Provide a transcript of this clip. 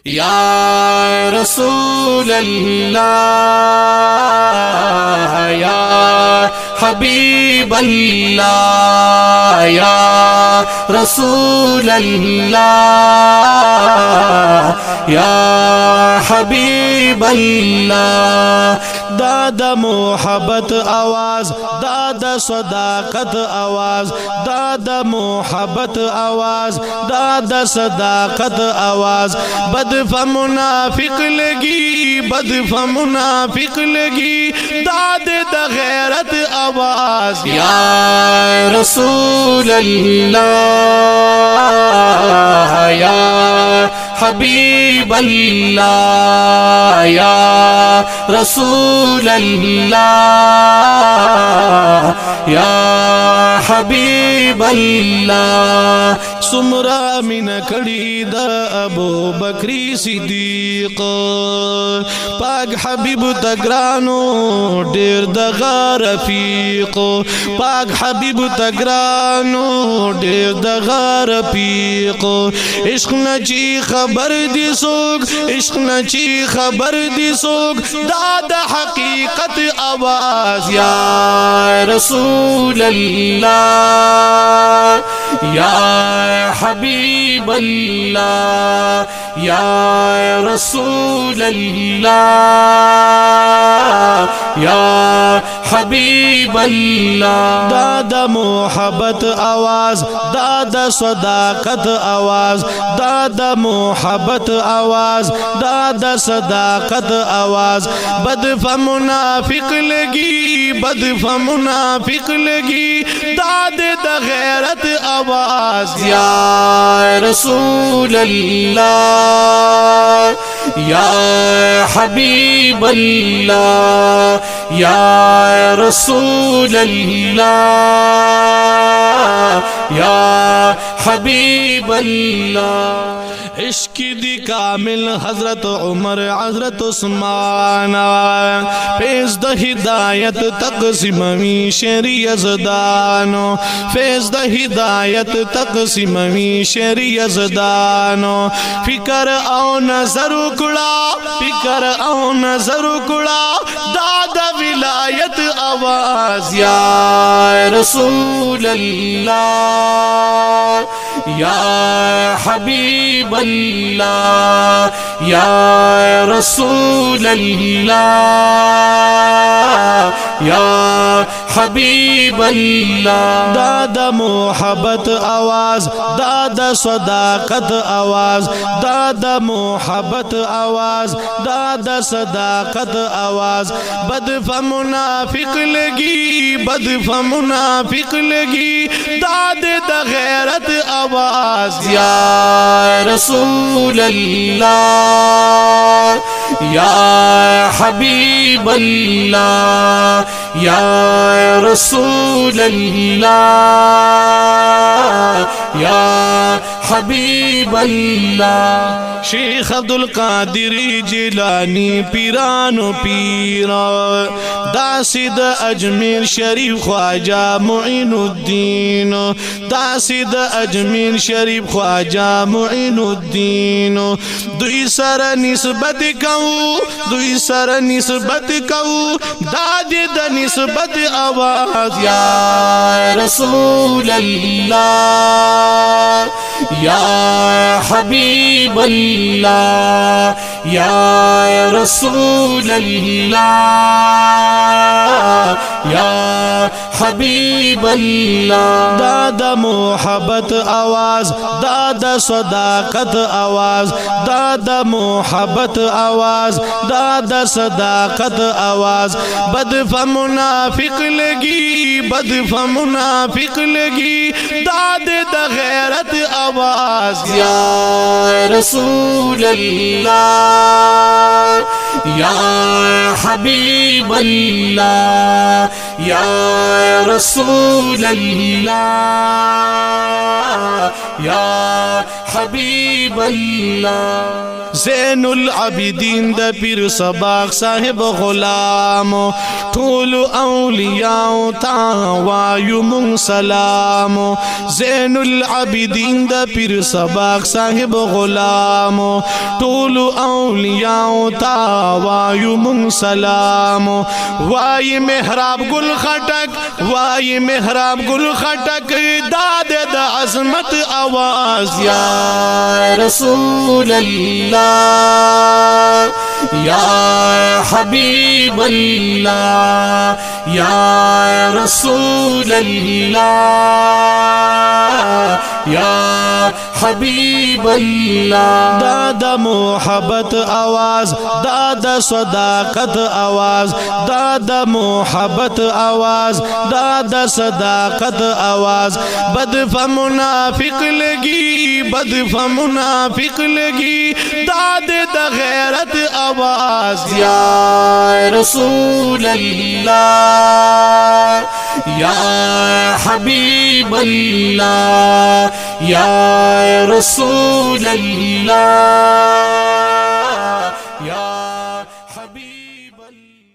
या रसूल अल्लाह या हबीब अल्लाह या रसूल अल्लाह या हबीब अल्लाह। दादा मोहब्बत आवाज, दादा सदाकत आवाज, दादा मोहब्बत आवाज, दादा सदाकत आवाज। बदफा मुनाफिक लगी, बदफा मुनाफिक लगी, दादे द गैरत आवाज। या रसूल अल्लाह या हबीब अल्लाह या रसूल अल्लाह या हबीब अल्लाह। सुमरा मिन कड़ी द अबू बकरी सिद्दीक, पाक हबीब तगरानो डेर दगा रफीक, पाक हबीब तगरानो डेर दगा रफीक। इश्क नची खबर दी सोग, इश्क नची खबर दी सोग, दादा हकीकत आवाज। या रसूल अल्लाह या हबीब अल्लाह या रसूल अल्लाह या हबीब अल्लाह। दादा मोहब्बत आवाज, दादा सदाकत आवाज, दादा मोहब्बत आवाज, दादा सदाकत आवाज। बदफा मुनाफिक लगी, बदफा मुनाफिक लगी, दादे द गैरत आवाज। या रसूल अल्लाह या हबीब अल्लाह या रसूल अल्लाह या हबीब अल्लाह। इश्क दी कामिल हजरत उमर हजरत उस्मान, फैज़ द हिदायत तक़सीमी शेरी यज़दानो, फैज़ द हिदायत तक़सीमी शेरी यज़दानो। फिकर आओ नजर उकड़ा, फिकर आओ नजर उकड़ा, दादा विलायत आवाज। या रसूल अल्लाह या हबीब अल्लाह या रसूल अल्लाह या हबीब अल्लाह। दादा मोहब्बत आवाज, दादा सदाकत आवाज, दादा मोहब्बत आवाज, दादा सदाकत आवाज। बदफा मुनाफिक लगी, बदफा मुनाफिक लगी, दादे द गैरत आवाज। या रसूल अल्लाह या हबीब अल्लाह या रसूल अल्लाह या हबीब अल्लाह। शेख अब्दुल कादिर जिलानी पीरानो पीरा, दासिद अजमेर शरीफ ख्वाजा मुइनुद्दीन, दासिद अजमेर शरीफ ख्वाजा मुइनुद्दीन। दुई सर निस्बत कहूँ, दुई सर निस्बत कहूँ, दादे द निस्बत आवाज। या रसूल अल्लाह या हबीब अल्लाह या रसूल अल्लाह या हबीब अल्लाह। दादा मोहब्बत आवाज, दादा सदाकत आवाज, दादा मोहब्बत आवाज, दादा सदाकत आवाज। बदफा मुनाफिक लगी, बदफा मुनाफिक लगी, दादे द गैरत आवाज। या रसूल अल्लाह या हबीब अल्लाह या रसूल अल्लाह या हबीब अल्लाह। ज़ैनुल आबिदीन द पीर सबाक साहिब गुलाम ठूल औलियाओं ता वायु मुंग सलाम। ज़ैनुल आबिदीन द पीर सबाक साहिब गुलाम ठूल औलियाओं ता वायु मुंग सलाम। वाई मेहराब गुल खटक, वाई मेहराब गुल खटक दाद द अजमत आवाज या रसूल अल्लाह या हबीब अल्लाह या रसूल अल्लाह या हबीब अल्लाह। दादा मोहब्बत आवाज, दादा सदाकत आवाज, दादा मोहब्बत आवाज, दादा सदाकत आवाज। बदफा मुनाफिक लगी, बदफा मुनाफिक लगी दादे द गैरत आवाज या रसूल अल्लाह या हबीब अल्लाह या रसूल अल्लाह या हबीब अल्लाह।